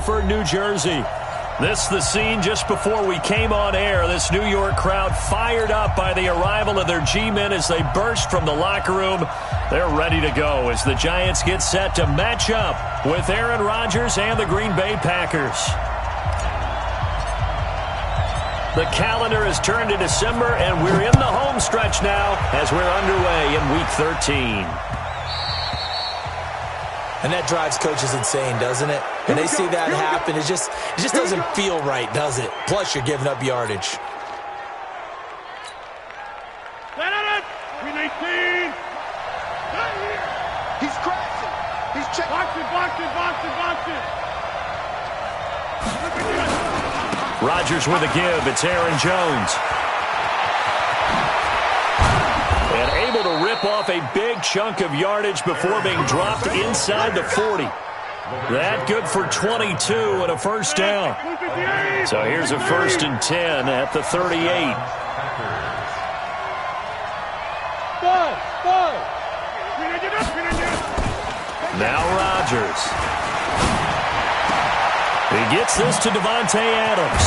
Rutherford, New Jersey. This is the scene just before we came on air. This New York crowd fired up by the arrival of their G-men as they burst from the locker room. They're ready to go as the Giants get set to match up with Aaron Rodgers and the Green Bay Packers. The calendar has turned to December, and we're in the home stretch now as we're underway in Week 13. And that drives coaches insane, doesn't it? When they see that happen, it just doesn't feel right, does it? Plus, you're giving up yardage. He's crashing. He's checking. Box it. Rodgers with a give. It's Aaron Jones. And able to rip off a big chunk of yardage before being dropped inside the 40. That good for 22 and a first down. So here's a 1st and 10 at the 38. Now Rodgers. He gets this to Devontae Adams.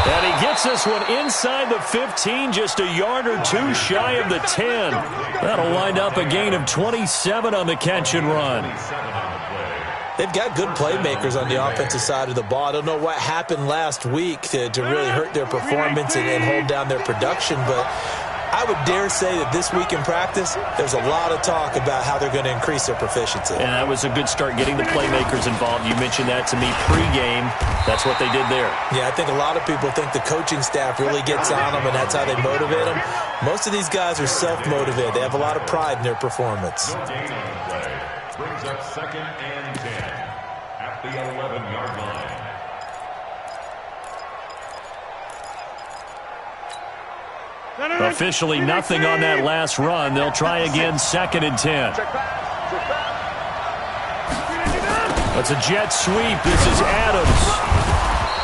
And he gets this one inside the 15, just a yard or two shy of the 10. That'll wind up a gain of 27 on the catch and run. They've got good playmakers on the offensive side of the ball. I don't know what happened last week to really hurt their performance and hold down their production, but I would dare say that this week in practice, there's a lot of talk about how they're going to increase their proficiency. And that was a good start, getting the playmakers involved. You mentioned that to me pregame. That's what they did there. Yeah, I think a lot of people think the coaching staff really gets on them, and that's how they motivate them. Most of these guys are self-motivated. They have a lot of pride in their performance. Brings up 2nd and 10 at the 11-yard line. Officially nothing on that last run. They'll try again, 2nd and 10. That's a jet sweep. This is Adams.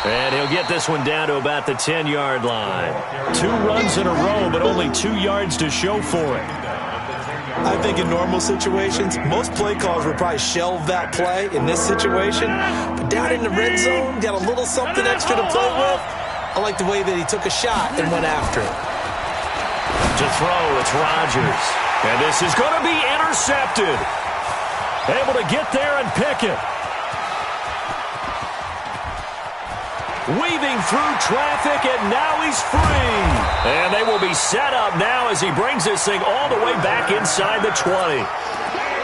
And he'll get this one down to about the 10-yard line. 2 runs in a row, but only 2 yards to show for it. I think in normal situations, most play callers would probably shelve that play in this situation. But down in the red zone, got a little something extra to play with. I like the way that he took a shot and went after it. To throw, it's Rodgers. And this is going to be intercepted. Able to get there and pick it. Weaving through traffic, and now he's free. And they will be set up now as he brings this thing all the way back inside the 20.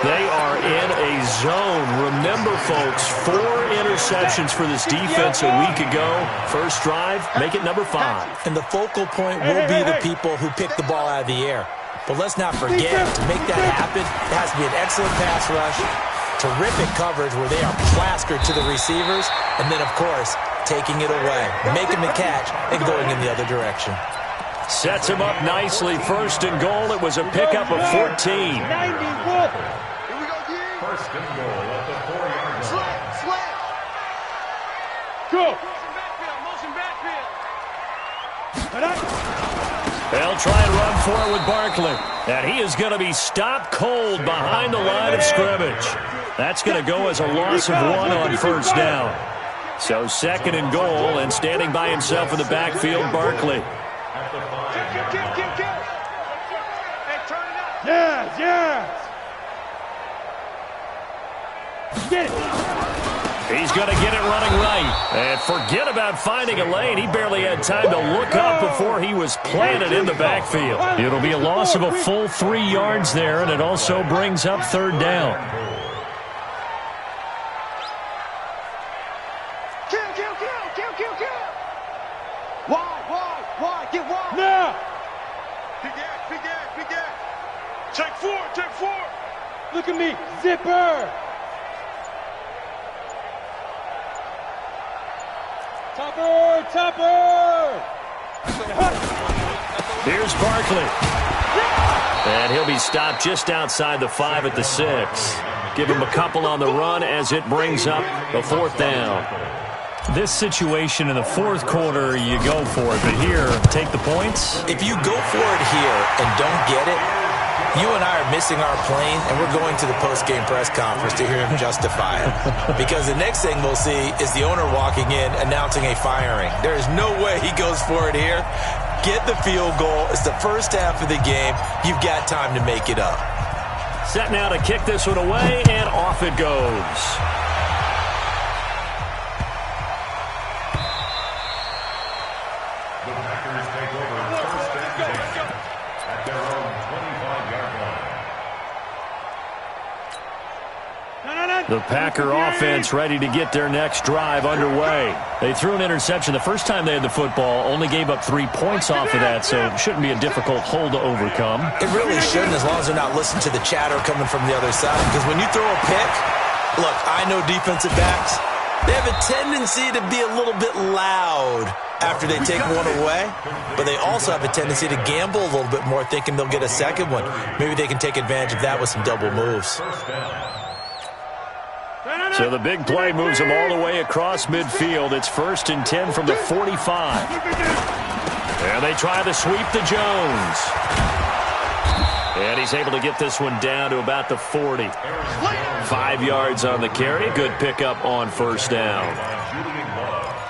They are in a zone. Remember, folks, 4 interceptions for this defense a week ago. First drive, make it number 5. And the focal point will be the people who pick the ball out of the air. But let's not forget, to make that happen, it has to be an excellent pass rush, terrific coverage where they are plastered to the receivers, and then, of course, taking it away, making the catch, and going in the other direction. Sets him up nicely. 1st and goal. It was a pickup of 14. First and goal at the 4-yard line. Slant. Go. Motion backfield. They'll try and run for it with Barkley. And he is going to be stopped cold behind the line of scrimmage. That's going to go as a loss of 1 on 1st down. So 2nd and goal, and standing by himself in the backfield, Barkley. Yes. Get it. He's going to get it running right. And forget about finding a lane. He barely had time to look up before he was planted in the backfield. It'll be a loss of a full 3 yards there, and it also brings up 3rd down. Kill. Wide. Get wide. Now. Big gap. Take 4. Look at me. Zipper. Topper. Here's Barkley. And he'll be stopped just outside the 5 at the 6. Give him a couple on the run as it brings up the 4th down. This situation in the 4th quarter, you go for it. But here, take the points. If you go for it here and don't get it, You and I are missing our plane, and we're going to the post-game press conference to hear him justify it. Because the next thing we'll see is the owner walking in announcing a firing. There is no way he goes for it here. Get the field goal. It's the first half of the game. You've got time to make it up. Set now to kick this one away, and off it goes. The Packers take over first and 10 at their own 25-yard line. The Packer offense ready to get their next drive underway. They threw an interception the first time they had the football, only gave up 3 points off of that, so it shouldn't be a difficult hole to overcome. It really shouldn't, as long as they're not listening to the chatter coming from the other side. Because when you throw a pick, look, I know defensive backs, they have a tendency to be a little bit loud after they take one away, but they also have a tendency to gamble a little bit more, thinking they'll get a second one. Maybe they can take advantage of that with some double moves. So the big play moves them all the way across midfield. It's 1st and 10 from the 45. And they try to sweep to Jones. And he's able to get this one down to about the 40. 5 yards on the carry. Good pickup on first down.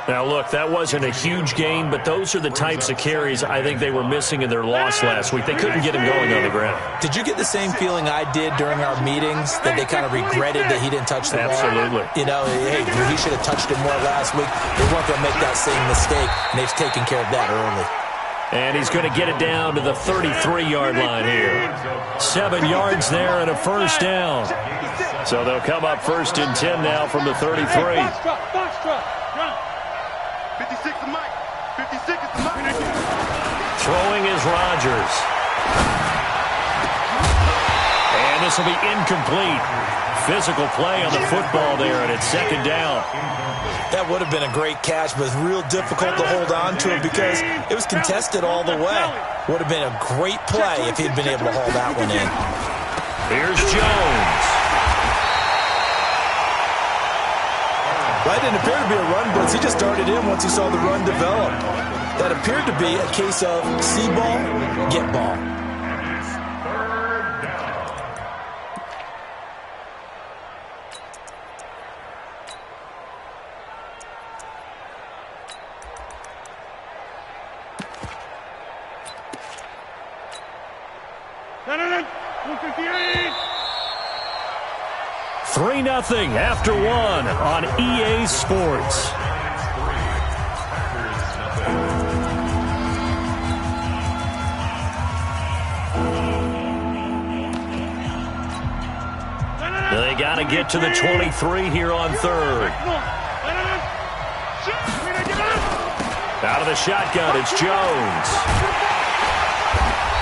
Now, look, that wasn't a huge gain, but those are the types of carries I think they were missing in their loss last week. They couldn't get him going on the ground. Did you get the same feeling I did during our meetings, that they kind of regretted that he didn't touch the ball? Absolutely. You know, hey, he should have touched it more last week. They weren't going to make that same mistake, and they've taken care of that early. And he's going to get it down to the 33-yard line here. 7 yards there and a first down. So they'll come up 1st and 10 now from the 33. Box truck. 56 is Mike. 56 is the Mike. Throwing is Rodgers. And this will be incomplete. Physical play on the football there, and it's 2nd down. That would have been a great catch, but it's real difficult to hold on to it because it was contested all the way. Would have been a great play if he'd been able to haul that one in. Here's Jones. Well, it didn't appear to be a run blitz. He just started in once he saw the run develop. That appeared to be a case of see ball, get ball. Three 3-0 after one on EA Sports. They got to get to the 23 here on 3rd. Out of the shotgun, it's Jones.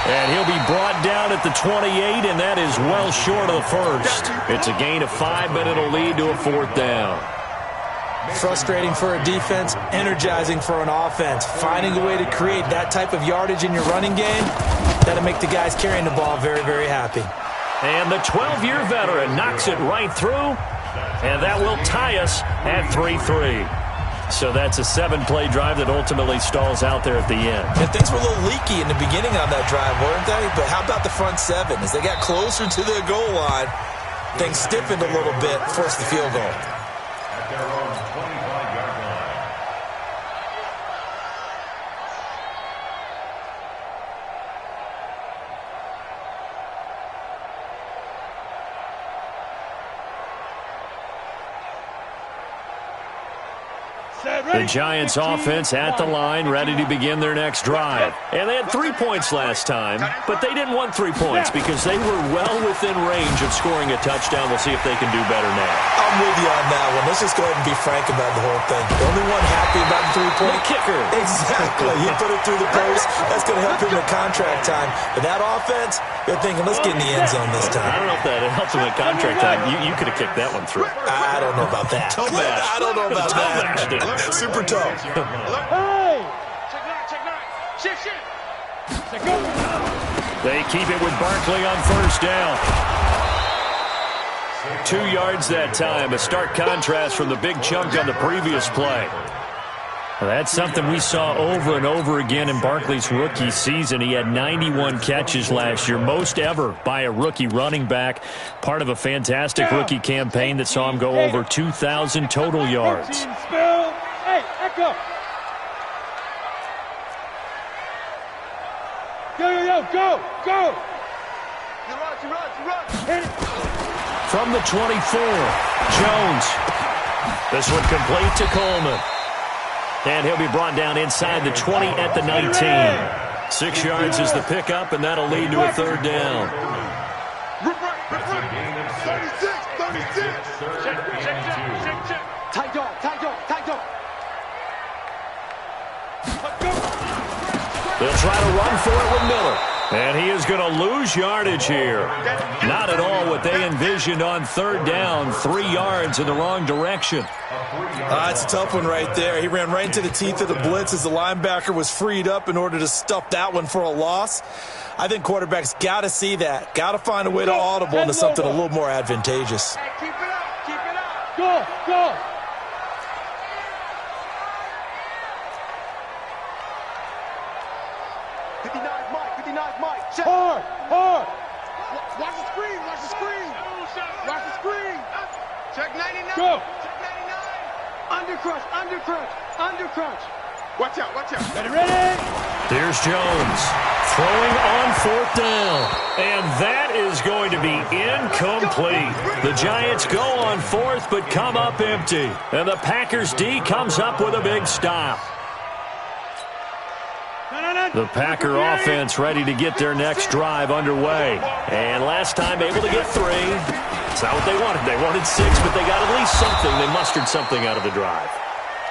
And he'll be brought down at the 28, and that is well short of the first. It's a gain of 5, but it'll lead to a 4th down. Frustrating for a defense, energizing for an offense. Finding a way to create that type of yardage in your running game, that'll make the guys carrying the ball very, very happy. And the 12-year veteran knocks it right through, and that will tie us at 3-3. So that's a 7-play drive that ultimately stalls out there at the end. And things were a little leaky in the beginning on that drive, weren't they? But how about the front 7? As they got closer to the goal line, things stiffened a little bit, forced the field goal. At their own 25-yard line. The Giants offense at the line, ready to begin their next drive. And they had 3 points last time, but they didn't want 3 points because they were well within range of scoring a touchdown. We'll see if they can do better now. I'm with you on that one. Let's just go ahead and be frank about the whole thing. The only one happy about the 3-point kicker. Exactly. He put it through the post. That's going to help him in contract time. But that offense, they're thinking, let's get in the end zone this time. I don't know if that helps him at contract time. You could have kicked that one through. I don't know about that. I don't know about that. Super tough. Hey! Check 9. They keep it with Barkley on first down. 2 yards that time, a stark contrast from the big chunk on the previous play. Well, that's something we saw over and over again in Barkley's rookie season. He had 91 catches last year, most ever by a rookie running back, part of a fantastic rookie campaign that saw him go over 2,000 total yards. Hey, echo. Go. You run. Hit it. From the 24, Jones. This one complete to Coleman. And he'll be brought down inside the 20 at the 19. 6 yards is the pickup, and that'll lead to a third down. That's a gain of 36. Check. Tight dog. They'll try to run for it with Miller. And he is going to lose yardage here. Not at all what they envisioned on third down. 3 yards in the wrong direction. It's a tough one right there. He ran right into the teeth of the blitz as the linebacker was freed up in order to stuff that one for a loss. I think quarterbacks got to see that. Got to find a way to audible into something a little more advantageous. Hey, keep it up. Go. Hard. Watch the screen. Check 99. Go. Check 99. Undercrunch. Watch out. Ready? Here's Jones throwing on fourth down. And that is going to be incomplete. The Giants go on fourth but come up empty. And the Packers D comes up with a big stop. The Packer offense ready to get their next drive underway. And last time able to get 3. It's not what they wanted. They wanted 6, but they got at least something. They mustered something out of the drive.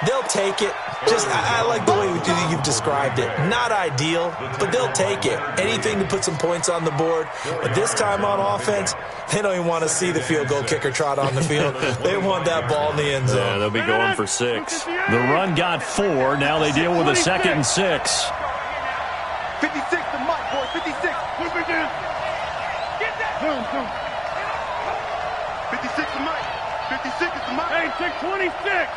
They'll take it. I like the way you've described it. Not ideal, but they'll take it. Anything to put some points on the board. But this time on offense, they don't even want to see the field goal kicker trot on the field. They want that ball in the end zone. Yeah, they'll be going for 6. The run got 4. Now they deal with a 2nd and 6. 56 to Mike, boys. 56. Move it down. Get that. Zoom. 56 to Mike. 56 is to Mike. Hey, 626.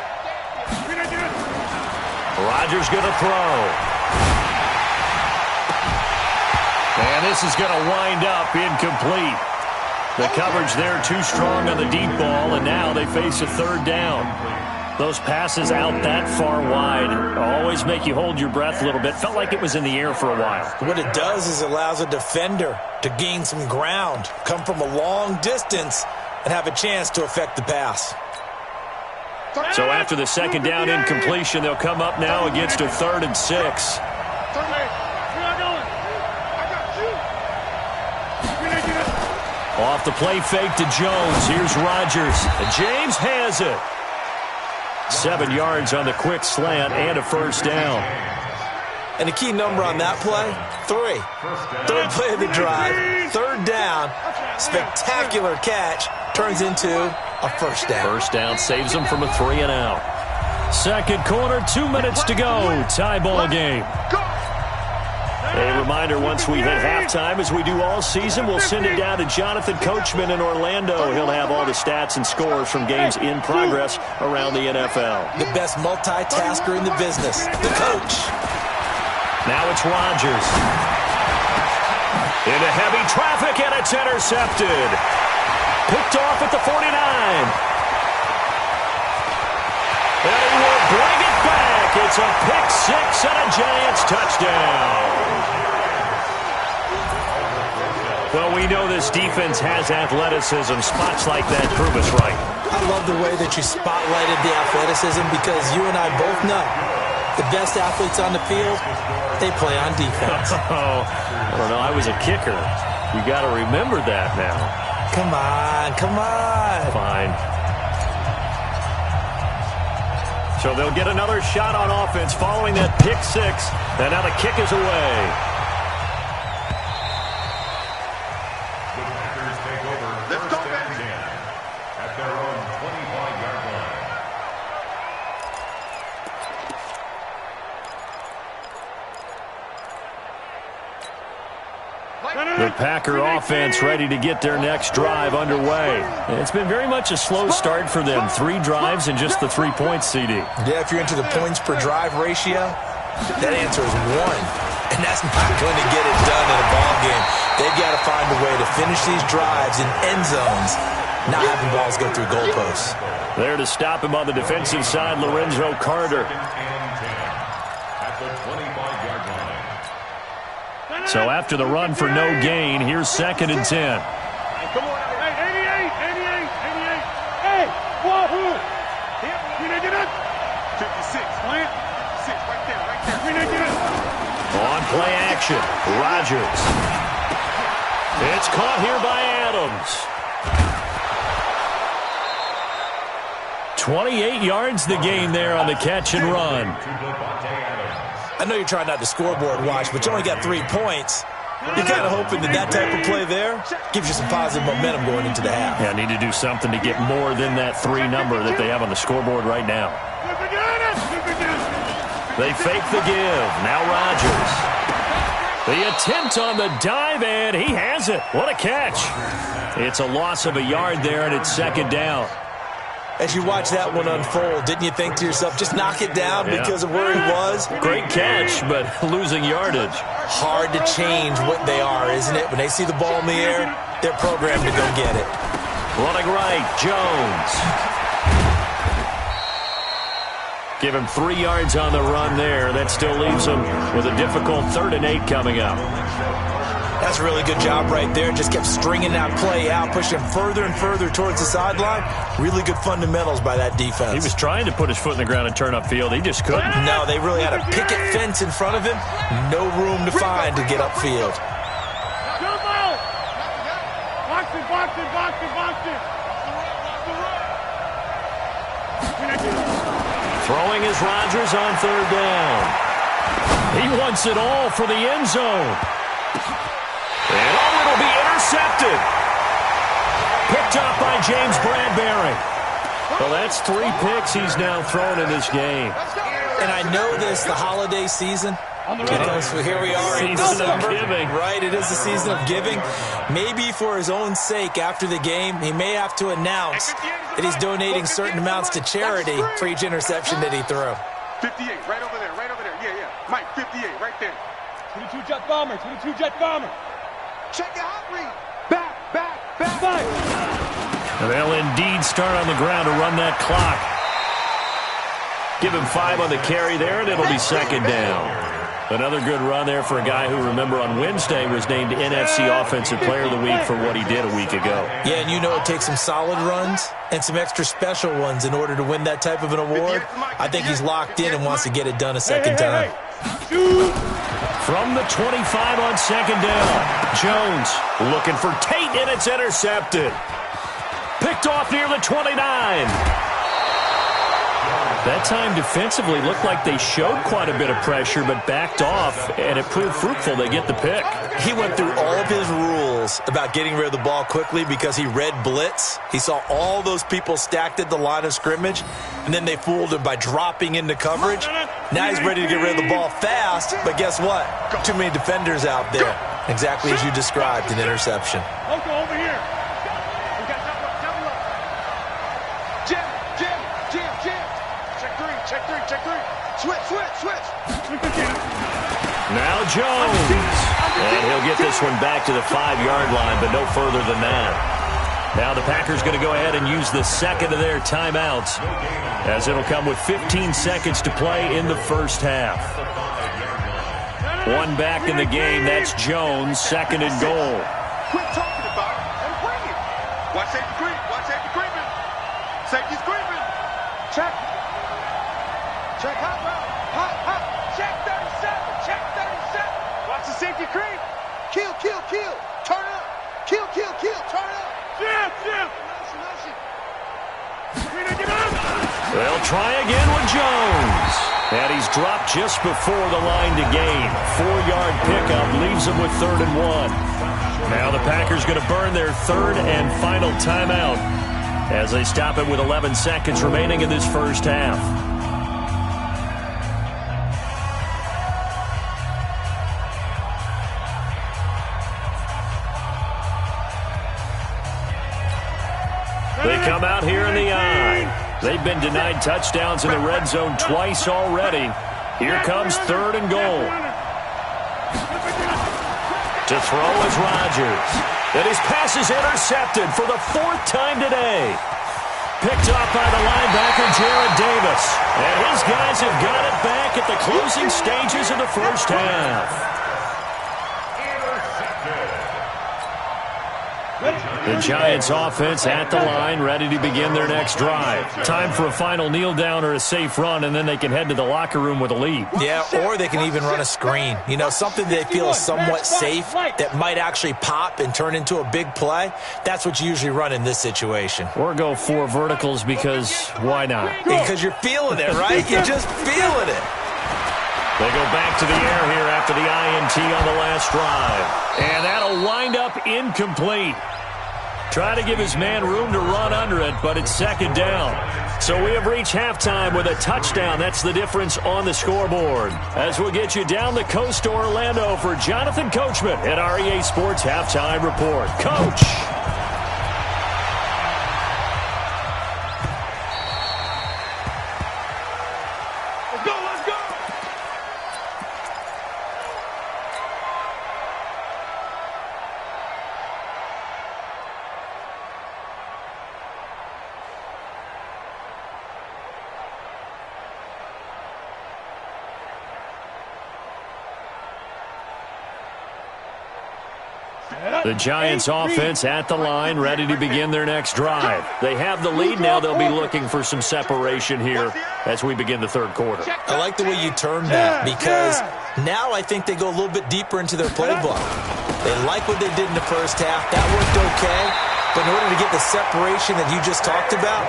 Rodgers going to throw. And this is going to wind up incomplete. The coverage there too strong on the deep ball, and now they face a third down. Those passes out that far wide always make you hold your breath a little bit. Felt like it was in the air for a while. What it does is it allows a defender to gain some ground, come from a long distance, and have a chance to affect the pass. So after the second down incompletion, they'll come up now against a 3rd and 6. Off the play fake to Jones. Here's Rodgers. And James has it. 7 yards on the quick slant and a first down. And the key number on that play, 3. Third play of the drive, third down, spectacular catch, turns into a first down. First down saves them from a 3 and out. Second quarter, 2 minutes to go. Tie ball game. A reminder, once we hit halftime, as we do all season, we'll send it down to Jonathan Coachman in Orlando. He'll have all the stats and scores from games in progress around the NFL. The best multitasker in the business, the coach. Now it's Rodgers. Into heavy traffic, and it's intercepted. Picked off at the 49. And he will bring it back. It's a pick 6 and a Giants touchdown. Well, we know this defense has athleticism. Spots like that prove us right. I love the way that you spotlighted the athleticism because you and I both know the best athletes on the field, they play on defense. I don't know. I was a kicker. You got to remember that now. Come on. Fine. So they'll get another shot on offense following that pick 6. And now the kick is away. Let's go, baby. At their own 25-yard line. The Packer offense ready to get their next drive underway. It's been very much a slow start for them. 3 drives and just the 3 points, CD. Yeah, if you're into the points per drive ratio, that answer is 1. And that's not going to get it done in a ball game. They've got to find a way to finish these drives in end zones, not having balls go through goalposts. There to stop him on the defensive side, Lorenzo Carter. At the 25-yard line. So after the run for no gain, here's 2nd and 10. Come on. Hey, 88. Hey, wahoo. 56. Plant. 56 right there. On play action, Rodgers. It's caught here by Adams. 28 yards the gain there on the catch and run. I know you're trying not to scoreboard watch, but you only got 3 points. You're kind of hoping that type of play there gives you some positive momentum going into the half. Yeah, need to do something to get more than that 3 number that they have on the scoreboard right now. They fake the give. Now Rodgers. The attempt on the dive, and he has it. What a catch. It's a loss of a yard there, and it's 2nd down. As you watch that one unfold, didn't you think to yourself, just knock it down because of where he was? Great catch, but losing yardage. Hard to change what they are, isn't it? When they see the ball in the air, they're programmed to go get it. Running right, Jones. Give him 3 yards on the run there. That still leaves him with a difficult 3rd and 8 coming up. That's a really good job right there. Just kept stringing that play out, pushing further and further towards the sideline. Really good fundamentals by that defense. He was trying to put his foot in the ground and turn upfield. He just couldn't. No, they really had a picket fence in front of him. No room to find to get upfield. Jump out. Box it. Throwing is Rodgers on 3rd down. He wants it all for the end zone. And it'll be intercepted. Picked up by James Bradbury. Well, that's 3 picks he's now thrown in this game. And I know this, the holiday season, because here we are in December. Right, it is the season of giving. Maybe for his own sake, after the game, he may have to announce that he's donating certain amounts to charity for each interception that he threw. 58, right over there. Yeah. Mike, 58, right there. 22 jet bomber. Check your hot read. Back. And they'll indeed start on the ground to run that clock. Give him 5 on the carry there, and it'll be 2nd down. Another good run there for a guy who, remember, on Wednesday was named NFC Offensive Player of the Week for what he did a week ago. Yeah, and you know it takes some solid runs and some extra special ones in order to win that type of an award. I think he's locked in and wants to get it done a second time. From the 25 on 2nd down, Jones looking for Tate, and it's intercepted. Picked off near the 29. That time defensively looked like they showed quite a bit of pressure but backed off, and it proved fruitful. They get the pick. He went through all of his rules about getting rid of the ball quickly because he read blitz. He saw all those people stacked at the line of scrimmage, and then they fooled him by dropping into coverage. Now he's ready to get rid of the ball fast, but guess what? Too many defenders out there. Exactly as you described, an interception. Loco, over here. Check three. Switch. Now Jones. And he'll get this one back to the 5-yard line, but no further than that. Now the Packers going to go ahead and use the 2nd of their timeouts, as it'll come with 15 seconds to play in the first half. 1 back in the game. That's Jones, 2nd and goal. Quit talking about it and bring it. Watch safety creeping. Safety's creeping. Check hot route. Hot. Check 37. Watch the safety creep. Kill. Turn up. Kill. Turn up. Jim. They'll try again with Jones. And he's dropped just before the line to gain. 4-yard pickup leaves him with 3rd and 1. Now the Packers going to burn their 3rd and final timeout as they stop it with 11 seconds remaining in this first half. come out here in the I. They've been denied touchdowns in the red zone twice already. Here comes 3rd and goal. To throw is Rodgers. And his pass is intercepted for the 4th time today. Picked off by the linebacker, Jared Davis. And his guys have got it back at the closing stages of the first half. The Giants offense at the line, ready to begin their next drive. Time for a final kneel down or a safe run, and then they can head to the locker room with a lead. Yeah, or they can even run a screen. You know, something they feel is somewhat safe that might actually pop and turn into a big play. That's what you usually run in this situation. Or go 4 verticals because why not? Because you're feeling it, right? You're just feeling it. They go back to the air here after the INT on the last drive. And that'll wind up incomplete. Try to give his man room to run under it, but it's 2nd down. So we have reached halftime with a touchdown. That's the difference on the scoreboard. As we'll get you down the coast to Orlando for Jonathan Coachman at our EA Sports Halftime Report. Coach! The Giants offense at the line, ready to begin their next drive. They have the lead now. They'll be looking for some separation here as we begin the 3rd quarter. I like the way you termed that because now I think they go a little bit deeper into their playbook. They like what they did in the first half. That worked okay. But in order to get the separation that you just talked about,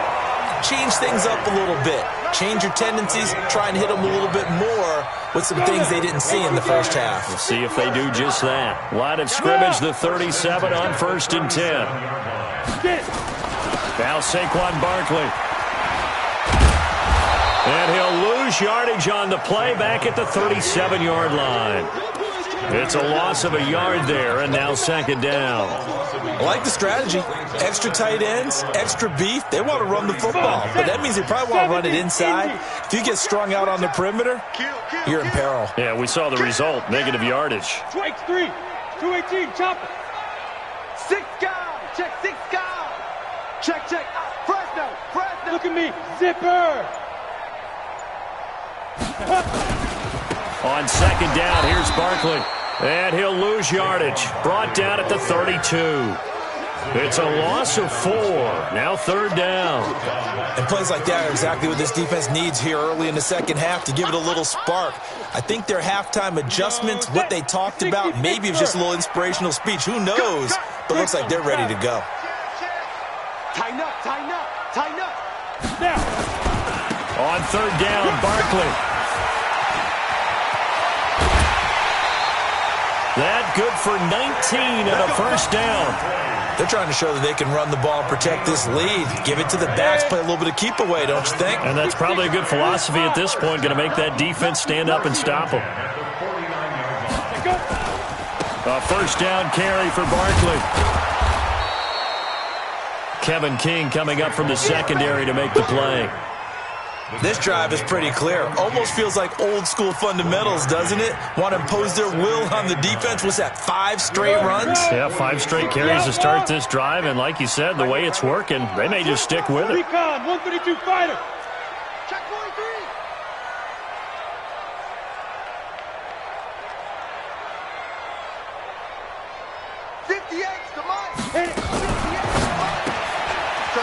change things up a little bit. Change your tendencies. Try and hit them a little bit more with some things they didn't see in the first half. We'll see if they do just that. Line of scrimmage, the 37 on 1st and 10. Now Saquon Barkley. And he'll lose yardage on the play back at the 37-yard line. It's a loss of a yard there, and now 2nd down. I like the strategy. Extra tight ends, extra beef. They want to run the football, but that means they probably want to run it inside. If you get strung out on the perimeter, you're in peril. Yeah, we saw the result, negative yardage. Strikes 3, 218, chop it. 6 guys, check 6 guys. Check, check, Fresno. Look at me, zipper. On 2nd down, here's Barkley. And he'll lose yardage. Brought down at the 32. It's a loss of 4. Now 3rd down. And plays like that are exactly what this defense needs here early in the second half to give it a little spark. I think their halftime adjustments, what they talked about, maybe it's just a little inspirational speech. Who knows? But looks like they're ready to go. Tighten up, tighten up, tighten up. Now. On 3rd down, Barkley. That good for 19 and a 1st down. They're trying to show that they can run the ball and protect this lead. Give it to the backs, play a little bit of keep away, don't you think? And that's probably a good philosophy at this point, going to make that defense stand up and stop them. A 1st down carry for Barkley. Kevin King coming up from the secondary to make the play. This drive is pretty clear. Almost feels like old school fundamentals, doesn't it? Want to impose their will on the defense. What's that, 5 straight runs? Yeah, 5 straight carries to start this drive. And like you said, the way it's working, they may just stick with it. Recon, 132 fighter. Check 43.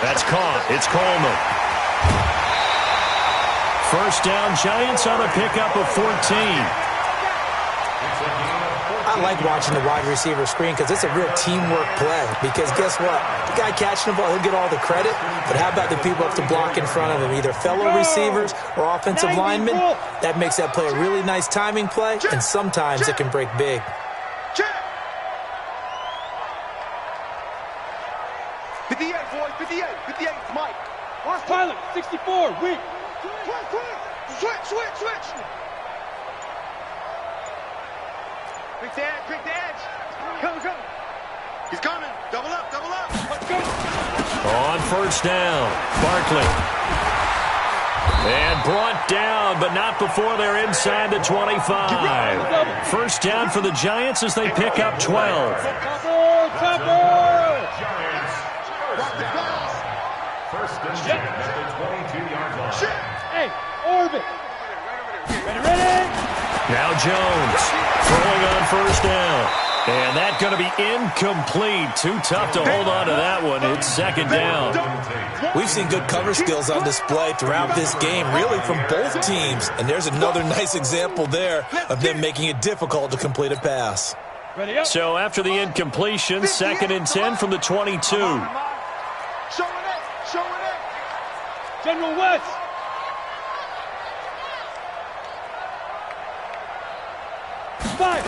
That's caught. It's Coleman. 1st down, Giants on a pickup of 14. I like watching the wide receiver screen because it's a real teamwork play. Because guess what? The guy catching the ball, he'll get all the credit. But how about the people up to block in front of him? Either fellow receivers or offensive linemen. That makes that play a really nice timing play. And sometimes it can break big. 58, boys, 58, 58, Mike. Pilot, 64, weak. Switch. Quick the edge. Come. He's coming. Double up, double up. Let's go. On first down, Barkley. And brought down, but not before they're inside the 25. First down for the Giants as they pick up 12. First and 10 at the 22-yard line. Hey, orbit. Ready? Now Jones throwing on first down. And that's going to be incomplete. Too tough to hold on to that one. It's second down. We've seen good cover skills on display throughout this game, really from both teams. And there's another nice example there of them making it difficult to complete a pass. Ready up. So after the incompletion, second and 10 from the 22. Show it up. Show it up. General West. Five.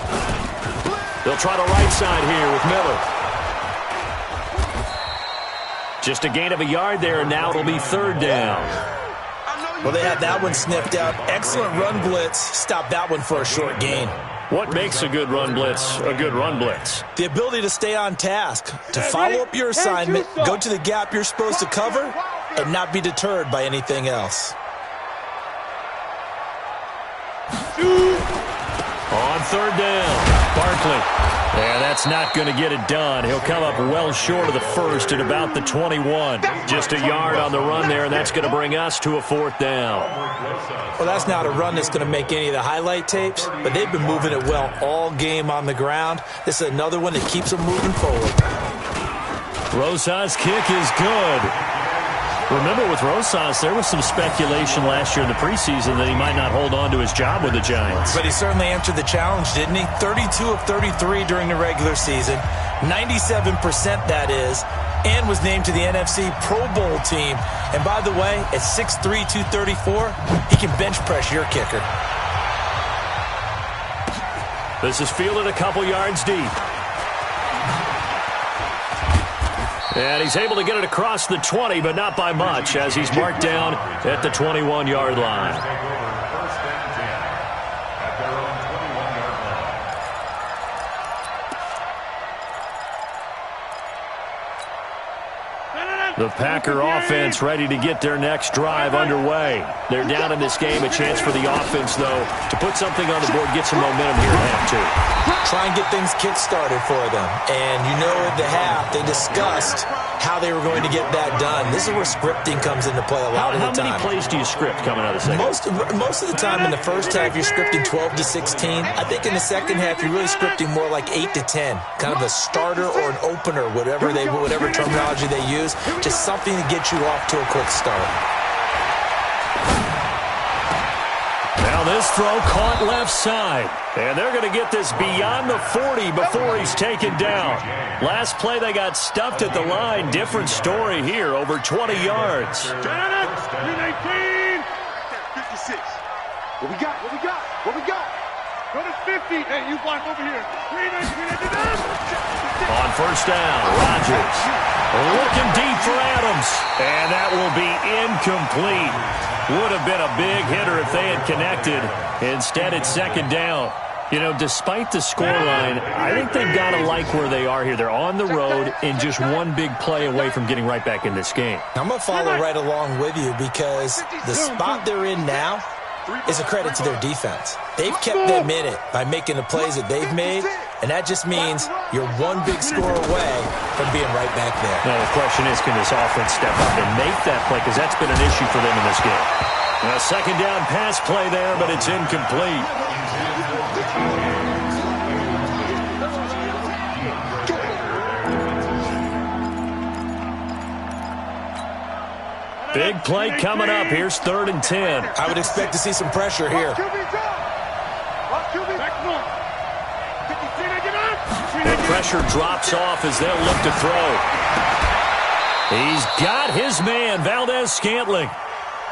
They'll try the right side here with Miller. Just a gain of a yard there, and now it'll be third down. Well, they had that one sniffed out. Excellent run blitz. Stop that one for a short gain. What makes a good run blitz a good run blitz? The ability to stay on task, to follow up your assignment, go to the gap you're supposed to cover, and not be deterred by anything else. On third down, Barkley. And that's not going to get it done. He'll come up well short of the first at about the 21. Just a yard on the run there, and that's going to bring us to a fourth down. Well, that's not a run that's going to make any of the highlight tapes, but they've been moving it well all game on the ground. This is another one that keeps them moving forward. Rosas' kick is good. Remember, with Rosas, there was some speculation last year in the preseason that he might not hold on to his job with the Giants. But he certainly answered the challenge, didn't he? 32 of 33 during the regular season, 97% that is, and was named to the NFC Pro Bowl team. And by the way, at 6'3", 234, he can bench press your kicker. This is fielded a couple yards deep. And he's able to get it across the 20, but not by much, as he's marked down at the 21-yard line. First and 10 at their own 21-yard line. The Packer offense ready to get their next drive underway. They're down in this game. A chance for the offense, though, to put something on the board, get some momentum here at half two. Try and get things kick-started for them. And you know at the half, they discussed how they were going to get that done. This is where scripting comes into play a lot of the time. How many plays do you script coming out of the second? Most of the time in the first half, you're scripting 12 to 16. I think in the second half, you're really scripting more like 8 to 10. Kind of a starter or an opener, whatever terminology they use. Just something to get you off to a quick start. Now this throw caught left side. And they're going to get this beyond the 40 before he's taken down. Last play, they got stuffed at the line. Different story here, over 20 yards. 319. 56. What we got? What we got? What we got? Go to 50. Hey, you block over here. 319. On first down, Rodgers looking deep for Adams. And that will be incomplete. Would have been a big hitter if they had connected. Instead, it's second down. You know, despite the scoreline, I think they've got to like where they are here. They're on the road and just one big play away from getting right back in this game. I'm going to follow right along with you because the spot they're in now is a credit to their defense. They've kept them in it by making the plays that they've made, and that just means you're one big score away from being right back there. Now, the question is, can this offense step up and make that play? Because that's been an issue for them in this game. A second down pass play there, but it's incomplete. Big play coming up. Here's 3rd and 10. I would expect to see some pressure here. The pressure drops off as they'll look to throw. He's got his man, Valdez-Scantling.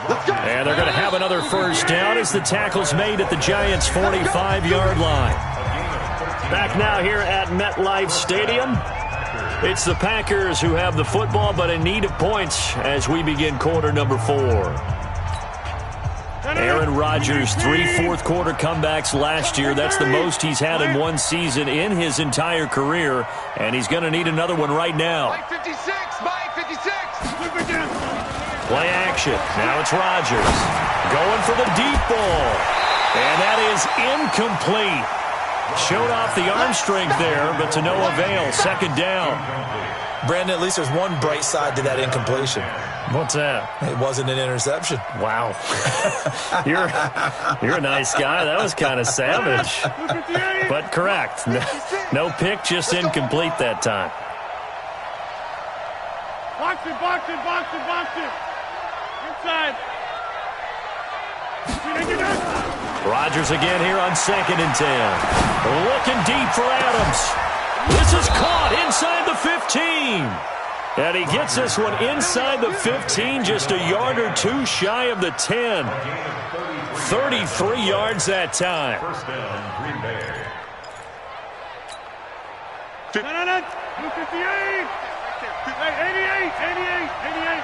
And they're going to have another first down as the tackle's made at the Giants' 45-yard line. Back now here at MetLife Stadium. It's the Packers who have the football, but in need of points as we begin quarter number 4. Aaron Rodgers, 3 fourth-quarter comebacks last year. That's the most he's had in one season in his entire career, and he's going to need another one right now. Mike 56, Mike 56. Play action. Now it's Rodgers going for the deep ball, and that is incomplete. Showed off the arm strength there, but to no avail. Second down. Brandon, at least there's one bright side to that incompletion. What's that? It wasn't an interception. Wow. You're a nice guy. That was kind of savage. But correct. No pick, just incomplete that time. Box it, box it, box it, box it. Inside. Rodgers again here on 2nd and 10. Looking deep for Adams. This is caught inside the 15. And he gets this one inside the 15, just a yard or two shy of the 10. 33 yards that time. First down, Green Bay. 58. Hey, 88.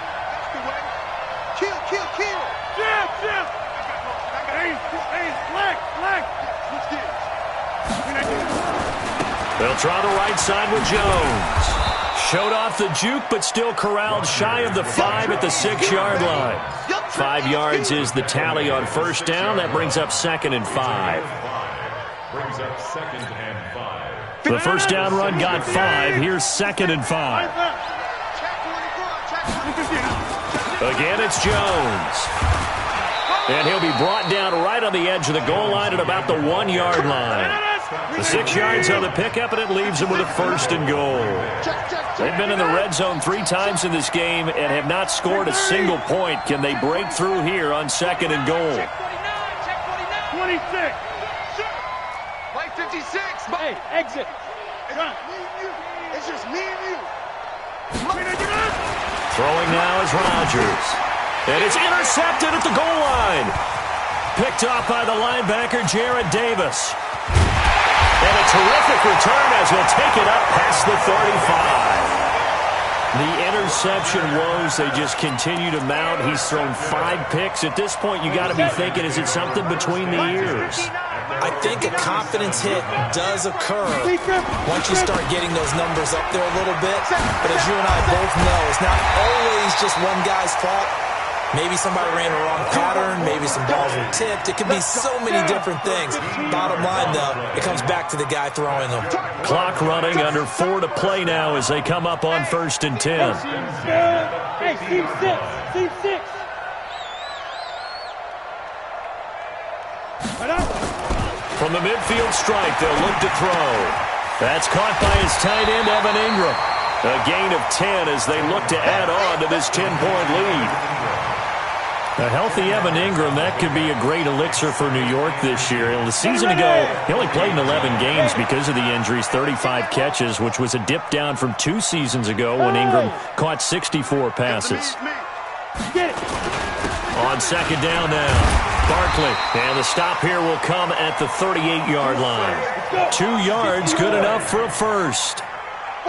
Kill, kill, kill. Jim. Hey, black. They'll try the right side with Jones. Showed off the juke, but still corralled shy of the 5 at the 6-yard line. 5 yards is the tally on first down. That brings up 2nd and 5. Brings up 2nd and 5. The first down run got 5. Here's 2nd and 5. Again, it's Jones. And he'll be brought down right on the edge of the goal line at about the 1-yard line. The 6 yards on the pickup, and it leaves them with a 1st and goal. They've been in the red zone 3 times in this game and have not scored a single point. Can they break through here on 2nd and goal? 26. Mike 56. Hey, exit. It's just me and you. Throwing now is Rodgers. And it's intercepted at the goal line. Picked off by the linebacker, Jared Davis. And a terrific return as he'll take it up past the 35. The interception woes, they just continue to mount. He's thrown 5 picks. At this point, you got to be thinking, is it something between the ears? I think a confidence hit does occur once you start getting those numbers up there a little bit. But as you and I both know, it's not always just one guy's fault. Maybe somebody ran a wrong pattern. Maybe some balls were tipped. It could be so many different things. Bottom line, though, it comes back to the guy throwing them. Clock running, under 4 to play now as they come up on 1st and 10. Hey, team 6. From the midfield strike, they'll look to throw. That's caught by his tight end, Evan Ingram. A gain of 10 as they look to add on to this 10-point lead. A healthy Evan Ingram, that could be a great elixir for New York this year. And the season ago, he only played in 11 games because of the injuries, 35 catches, which was a dip down from 2 seasons ago when Ingram caught 64 passes. On 2nd down now, Barkley. And the stop here will come at the 38-yard line. 2 yards, good enough for a first.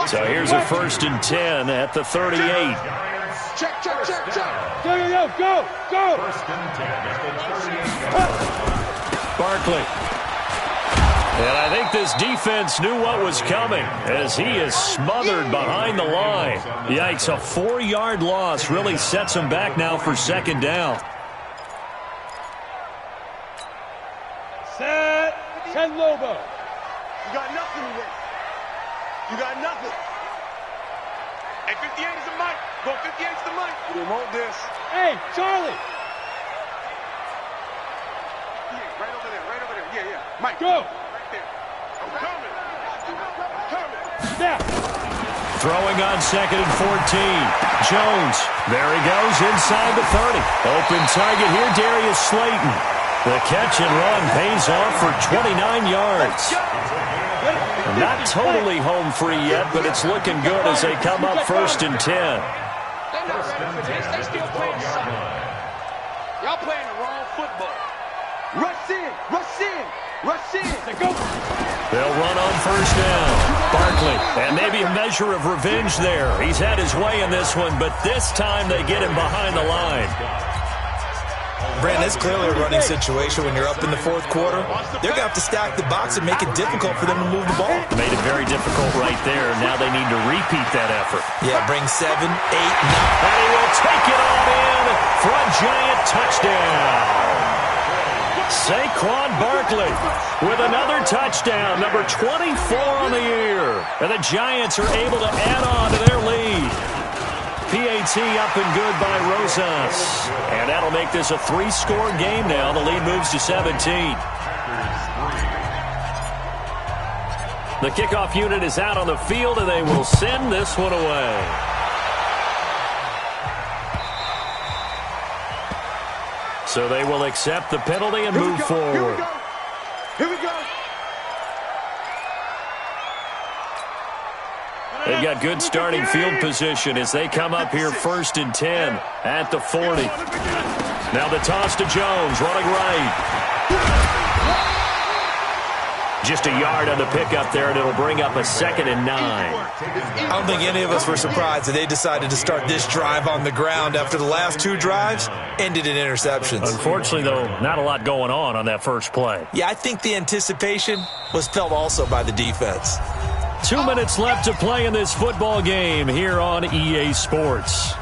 So here's a 1st and 10 at the 38. Check. Go. First and 10 at the 38. Barkley. And I think this defense knew what was coming as he is smothered behind the line. Yikes, a 4-yard loss really sets him back now for 2nd down. Set. 10 Lobo. You got nothing to win. You got nothing. Hey, 58 is the mic. Go 58 is the mic. You didn't want this. Hey, Charlie. Yeah, right over there. Yeah. Mike. Go. Right there. I'm coming. Snap. Throwing on 2nd and 14. Jones. There he goes inside the 30. Open target here, Darius Slayton. The catch and run pays off for 29 yards. Not totally home free yet, but it's looking good as they come up 1st and 10. They're not ready for this. They still playing soccer. Y'all playing the wrong football. Rush in. Go. They'll run on 1st down. Barkley, and maybe a measure of revenge there. He's had his way in this one, but this time they get him behind the line. Brandon, it's clearly a running situation when you're up in the fourth quarter. They're going to have to stack the box and make it difficult for them to move the ball. Made it very difficult right there. Now they need to repeat that effort. Yeah, bring 7, 8, 9. And he will take it on in for a Giant touchdown. Saquon Barkley with another touchdown, number 24 on the year. And the Giants are able to add on to their lead. PAT up and good by Rosas. And that'll make this a 3-score game now. The lead moves to 17. The kickoff unit is out on the field, and they will send this one away. So they will accept the penalty and move forward. Here we go. They've got good starting field position as they come up here 1st and 10 at the 40. Now the toss to Jones, running right. Just a yard on the pickup there, and it'll bring up a 2nd and 9. I don't think any of us were surprised that they decided to start this drive on the ground after the last 2 drives ended in interceptions. Unfortunately, though, not a lot going on that first play. Yeah, I think the anticipation was felt also by the defense. 2 minutes left to play in this football game here on EA Sports.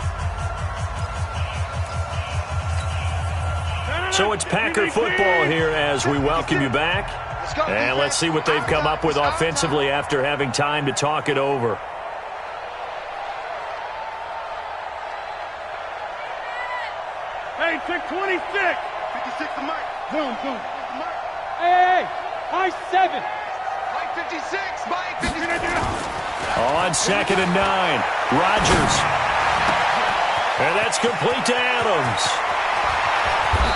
So it's Packer football here as we welcome you back. And let's see what they've come up with offensively after having time to talk it over. Hey, check 26. 56 to Mike. Boom, boom. Mike. Hey, high 7. Mike 56. Mike 56. On 2nd and 9, Rodgers. And that's complete to Adams.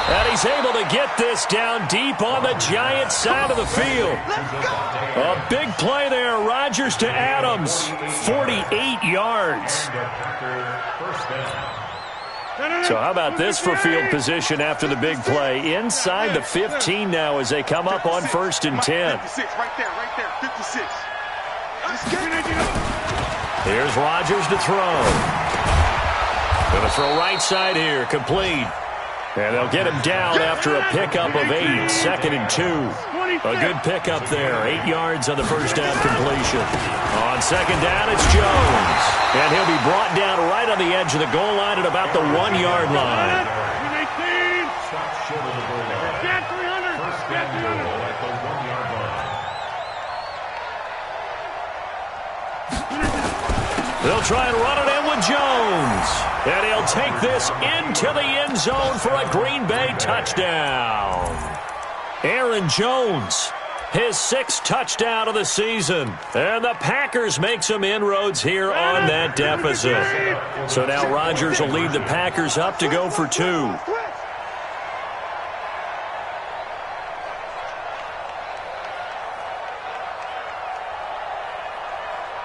And he's able to get this down deep on the Giants side of the field. A big play there. Rodgers to Adams. 48 yards. So how about this for field position after the big play? Inside the 15 now as they come up on 1st and 10. 56, right there, 56. Here's Rodgers to throw. Going to throw right side here, complete. And they'll get him down after a pickup of 8, 2nd and 2. A good pickup there, 8 yards on the first down completion. On 2nd down, it's Jones. And he'll be brought down right on the edge of the goal line at about the 1-yard line. They'll try and run it in with Jones. And he'll take this into the end zone for a Green Bay touchdown. Aaron Jones, his 6th touchdown of the season. And the Packers make some inroads here on that deficit. So now Rodgers will lead the Packers up to go for 2.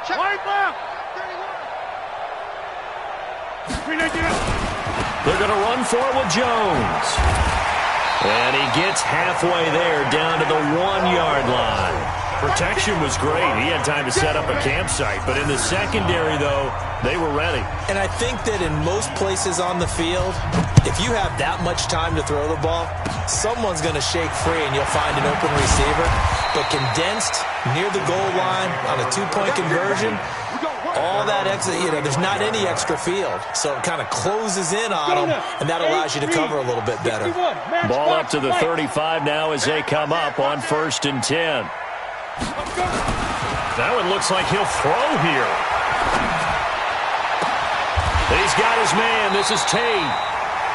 Right left. They're going to run for it with Jones. And he gets halfway there down to the 1-yard line. Protection was great. He had time to set up a campsite. But in the secondary, though, they were ready. And I think that in most places on the field, if you have that much time to throw the ball, someone's going to shake free and you'll find an open receiver. But condensed near the goal line on a 2-point conversion, all that extra, there's not any extra field. So it kind of closes in on them, and that allows you to cover a little bit better. Ball up to the 35 now as they come up on 1st and 10. That one looks like he'll throw here. He's got his man. This is Tate.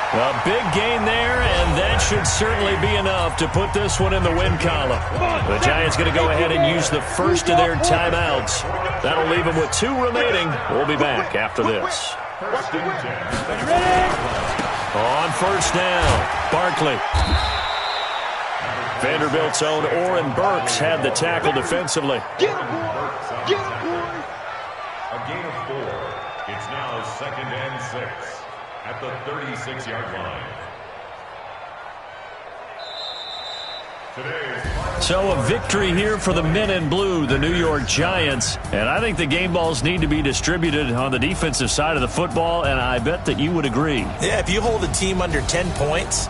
A big gain there, and that should certainly be enough to put this one in the win column. The Giants going to go ahead and use the first of their timeouts. That'll leave them with 2 remaining. We'll be back after this. On 1st down, Barkley. Vanderbilt's own Oren Burks had the tackle defensively. Get him, boy. Get him, boy. A gain of 4. It's now 2nd and 6 at the 36-yard line. So a victory here for the men in blue, the New York Giants. And I think the game balls need to be distributed on the defensive side of the football, and I bet that you would agree. Yeah, if you hold a team under 10 points,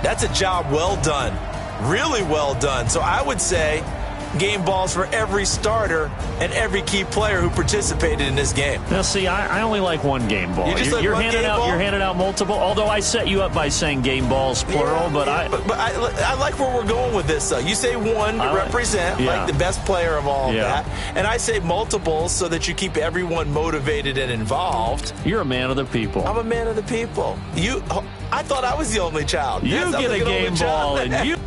That's a job well done, really well done. So I would say game balls for every starter and every key player who participated in this game. Now, see, I only like one game ball. You're handing out multiple, although I set you up by saying game balls, plural, but I like where we're going with this, though. You say one to represent, like the best player of all of that, and I say multiples so that you keep everyone motivated and involved. You're a man of the people. I'm a man of the people. I thought I was the only child. You get a game ball, and you...